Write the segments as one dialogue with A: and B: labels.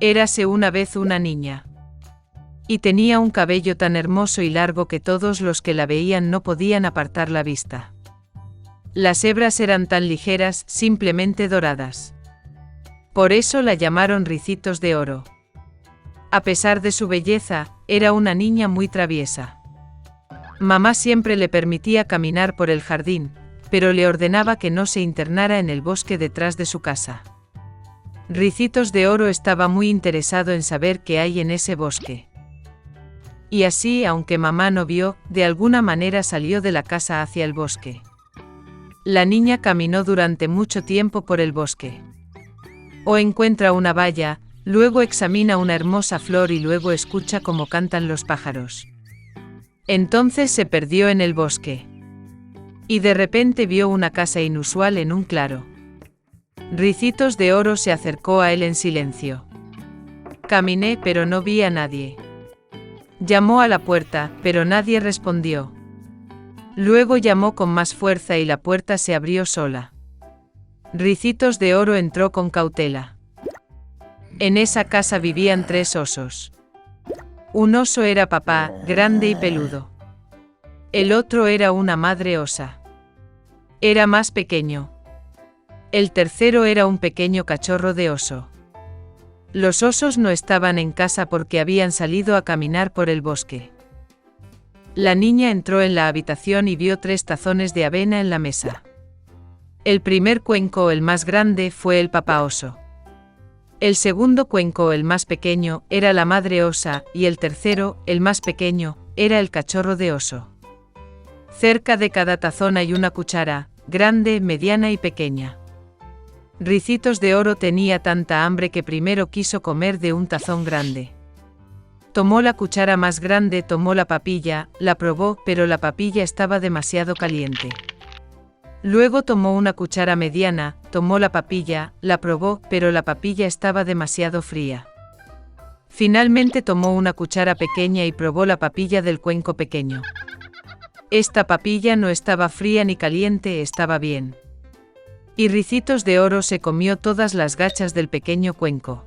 A: Érase una vez una niña. Y tenía un cabello tan hermoso y largo que todos los que la veían no podían apartar la vista. Las hebras eran tan ligeras, simplemente doradas. Por eso la llamaron Ricitos de Oro. A pesar de su belleza, era una niña muy traviesa. Mamá siempre le permitía caminar por el jardín, pero le ordenaba que no se internara en el bosque detrás de su casa. Ricitos de Oro estaba muy interesado en saber qué hay en ese bosque. Y así, aunque mamá no vio, de alguna manera salió de la casa hacia el bosque. La niña caminó durante mucho tiempo por el bosque. O encuentra una valla, luego examina una hermosa flor y luego escucha cómo cantan los pájaros. Entonces se perdió en el bosque. Y de repente vio una casa inusual en un claro. Ricitos de Oro se acercó a él en silencio. Caminé, pero no vi a nadie. Llamó a la puerta, pero nadie respondió. Luego llamó con más fuerza y la puerta se abrió sola. Ricitos de Oro entró con cautela. En esa casa vivían 3 osos. Un oso era papá, grande y peludo. El otro era una madre osa. Era más pequeño. El tercero era un pequeño cachorro de oso. Los osos no estaban en casa porque habían salido a caminar por el bosque. La niña entró en la habitación y vio 3 tazones de avena en la mesa. El primer cuenco, el más grande, fue el papá oso. El segundo cuenco, el más pequeño, era la madre osa, y el tercero, el más pequeño, era el cachorro de oso. Cerca de cada tazón hay una cuchara, grande, mediana y pequeña. Ricitos de Oro tenía tanta hambre que primero quiso comer de un tazón grande. Tomó la cuchara más grande, tomó la papilla, la probó, pero la papilla estaba demasiado caliente. Luego tomó una cuchara mediana, tomó la papilla, la probó, pero la papilla estaba demasiado fría. Finalmente tomó una cuchara pequeña y probó la papilla del cuenco pequeño. Esta papilla no estaba fría ni caliente, estaba bien. Y Ricitos de Oro se comió todas las gachas del pequeño cuenco.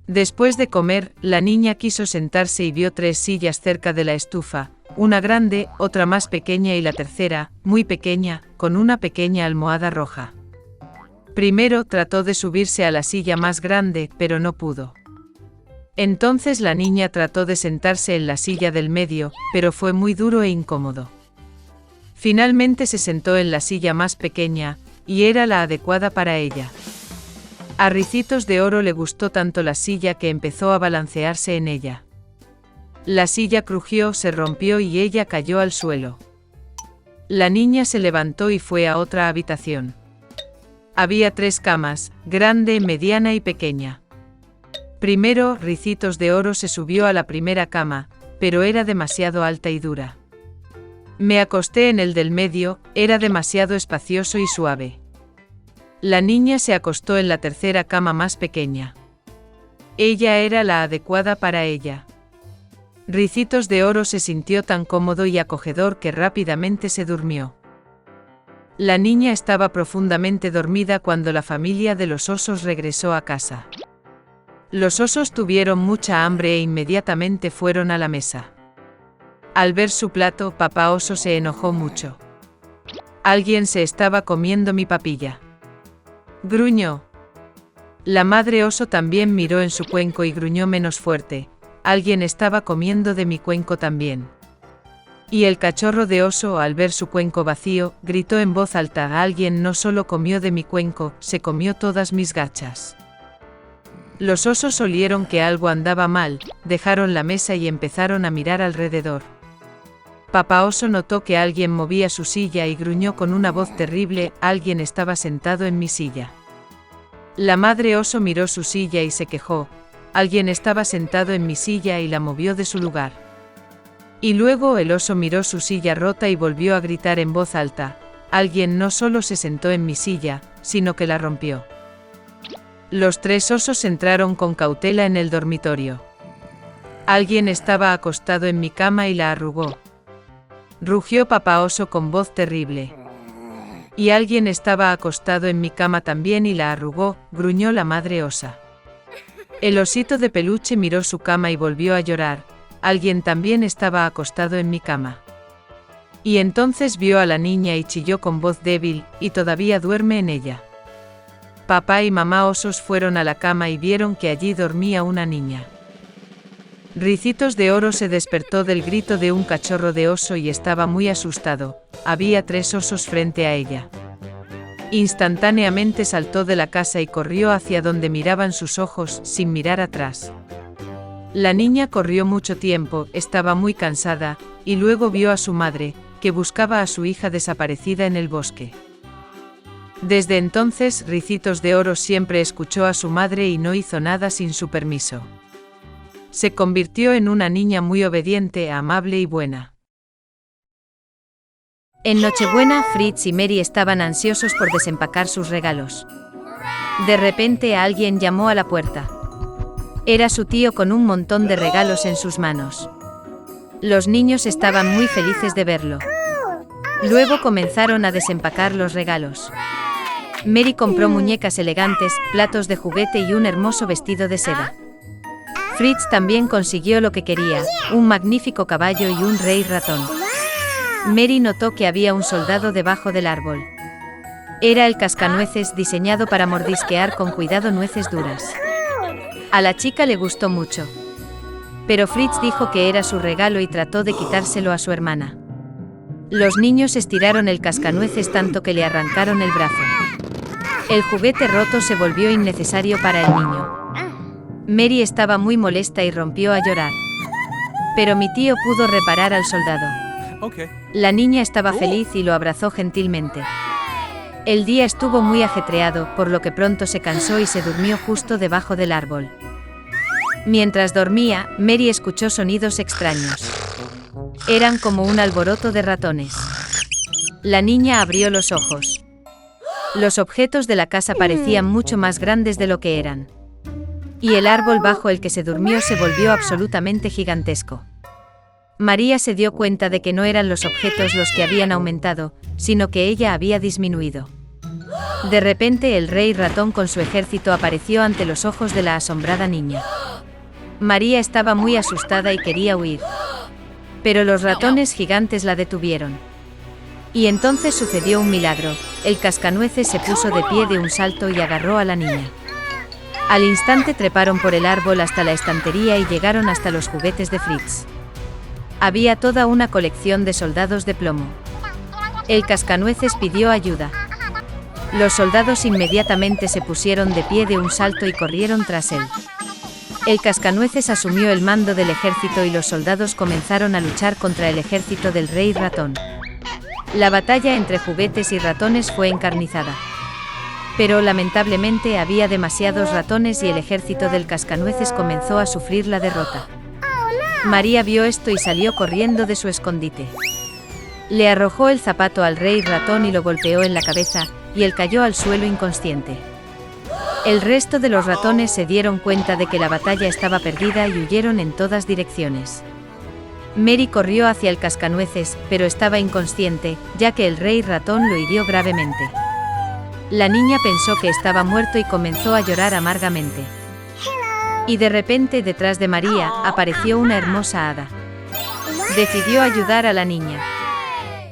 A: Después de comer, la niña quiso sentarse y vio 3 sillas cerca de la estufa, una grande, otra más pequeña y la tercera, muy pequeña, con una pequeña almohada roja. Primero trató de subirse a la silla más grande, pero no pudo. Entonces la niña trató de sentarse en la silla del medio, pero fue muy duro e incómodo. Finalmente se sentó en la silla más pequeña, y era la adecuada para ella. A Ricitos de Oro le gustó tanto la silla que empezó a balancearse en ella. La silla crujió, se rompió y ella cayó al suelo. La niña se levantó y fue a otra habitación. Había 3 camas, grande, mediana y pequeña. Primero, Ricitos de Oro se subió a la primera cama, pero era demasiado alta y dura. Me acosté en el del medio, era demasiado espacioso y suave. La niña se acostó en la tercera cama más pequeña. Ella era la adecuada para ella. Ricitos de Oro se sintió tan cómodo y acogedor que rápidamente se durmió. La niña estaba profundamente dormida cuando la familia de los osos regresó a casa. Los osos tuvieron mucha hambre e inmediatamente fueron a la mesa. Al ver su plato, papá oso se enojó mucho. Alguien se estaba comiendo mi papilla. Gruñó. La madre oso también miró en su cuenco y gruñó menos fuerte. Alguien estaba comiendo de mi cuenco también. Y el cachorro de oso, al ver su cuenco vacío, gritó en voz alta: alguien no solo comió de mi cuenco, se comió todas mis gachas. Los osos olieron que algo andaba mal, dejaron la mesa y empezaron a mirar alrededor. Papá oso notó que alguien movía su silla y gruñó con una voz terrible: alguien estaba sentado en mi silla. La madre oso miró su silla y se quejó: alguien estaba sentado en mi silla y la movió de su lugar. Y luego el oso miró su silla rota y volvió a gritar en voz alta: alguien no solo se sentó en mi silla, sino que la rompió. Los 3 osos entraron con cautela en el dormitorio. Alguien estaba acostado en mi cama y la arrugó. Rugió papá oso con voz terrible. Y alguien estaba acostado en mi cama también y la arrugó, gruñó la madre osa. El osito de peluche miró su cama y volvió a llorar. Alguien también estaba acostado en mi cama. Y entonces vio a la niña y chilló con voz débil, y todavía duerme en ella. Papá y mamá osos fueron a la cama y vieron que allí dormía una niña. Ricitos de Oro se despertó del grito de un cachorro de oso y estaba muy asustado. Había 3 osos frente a ella. Instantáneamente saltó de la casa y corrió hacia donde miraban sus ojos, sin mirar atrás. La niña corrió mucho tiempo, estaba muy cansada, y luego vio a su madre, que buscaba a su hija desaparecida en el bosque. Desde entonces, Ricitos de Oro siempre escuchó a su madre y no hizo nada sin su permiso. Se convirtió en una niña muy obediente, amable y buena.
B: En Nochebuena, Fritz y Mary estaban ansiosos por desempacar sus regalos. De repente alguien llamó a la puerta. Era su tío con un montón de regalos en sus manos. Los niños estaban muy felices de verlo. Luego comenzaron a desempacar los regalos. Mary compró muñecas elegantes, platos de juguete y un hermoso vestido de seda. Fritz también consiguió lo que quería, un magnífico caballo y un rey ratón. Mary notó que había un soldado debajo del árbol. Era el cascanueces diseñado para mordisquear con cuidado nueces duras. A la chica le gustó mucho. Pero Fritz dijo que era su regalo y trató de quitárselo a su hermana. Los niños estiraron el cascanueces tanto que le arrancaron el brazo. El juguete roto se volvió innecesario para el niño. Mary estaba muy molesta y rompió a llorar. Pero mi tío pudo reparar al soldado. La niña estaba feliz y lo abrazó gentilmente. El día estuvo muy ajetreado, por lo que pronto se cansó y se durmió justo debajo del árbol. Mientras dormía, Mary escuchó sonidos extraños. Eran como un alboroto de ratones. La niña abrió los ojos. Los objetos de la casa parecían mucho más grandes de lo que eran. Y el árbol bajo el que se durmió se volvió absolutamente gigantesco. María se dio cuenta de que no eran los objetos los que habían aumentado, sino que ella había disminuido. De repente el rey ratón con su ejército apareció ante los ojos de la asombrada niña. María estaba muy asustada y quería huir. Pero los ratones gigantes la detuvieron. Y entonces sucedió un milagro, el cascanueces se puso de pie de un salto y agarró a la niña. Al instante treparon por el árbol hasta la estantería y llegaron hasta los juguetes de Fritz. Había toda una colección de soldados de plomo. El cascanueces pidió ayuda. Los soldados inmediatamente se pusieron de pie de un salto y corrieron tras él. El cascanueces asumió el mando del ejército y los soldados comenzaron a luchar contra el ejército del rey ratón. La batalla entre juguetes y ratones fue encarnizada. Pero lamentablemente había demasiados ratones y el ejército del cascanueces comenzó a sufrir la derrota. María vio esto y salió corriendo de su escondite. Le arrojó el zapato al rey ratón y lo golpeó en la cabeza, y él cayó al suelo inconsciente. El resto de los ratones se dieron cuenta de que la batalla estaba perdida y huyeron en todas direcciones. Mary corrió hacia el cascanueces, pero estaba inconsciente, ya que el rey ratón lo hirió gravemente. La niña pensó que estaba muerto y comenzó a llorar amargamente. Y de repente detrás de María apareció una hermosa hada. Decidió ayudar a la niña.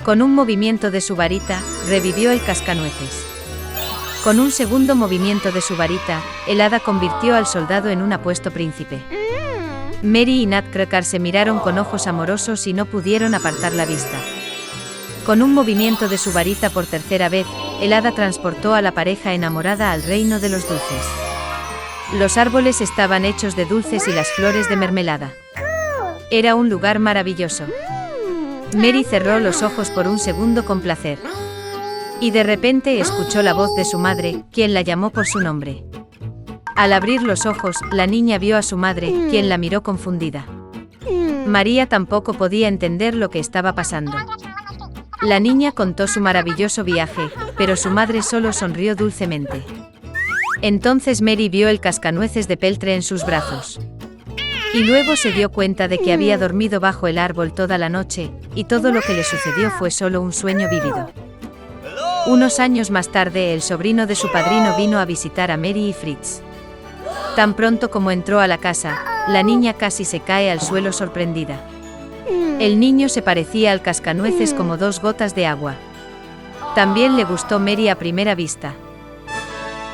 B: Con un movimiento de su varita, revivió el cascanueces. Con un segundo movimiento de su varita, el hada convirtió al soldado en un apuesto príncipe. Mary y Nutcracker se miraron con ojos amorosos y no pudieron apartar la vista. Con un movimiento de su varita por tercera vez, el hada transportó a la pareja enamorada al reino de los dulces. Los árboles estaban hechos de dulces y las flores de mermelada. Era un lugar maravilloso. Mary cerró los ojos por un segundo con placer. Y de repente escuchó la voz de su madre, quien la llamó por su nombre. Al abrir los ojos, la niña vio a su madre, quien la miró confundida. María tampoco podía entender lo que estaba pasando. La niña contó su maravilloso viaje, pero su madre solo sonrió dulcemente. Entonces Mary vio el cascanueces de peltre en sus brazos. Y luego se dio cuenta de que había dormido bajo el árbol toda la noche, y todo lo que le sucedió fue solo un sueño vívido. Unos años más tarde, el sobrino de su padrino vino a visitar a Mary y Fritz. Tan pronto como entró a la casa, la niña casi se cae al suelo sorprendida. El niño se parecía al cascanueces como 2 gotas de agua. También le gustó Mary a primera vista.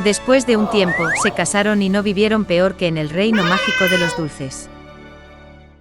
B: Después de un tiempo, se casaron y no vivieron peor que en el reino mágico de los dulces.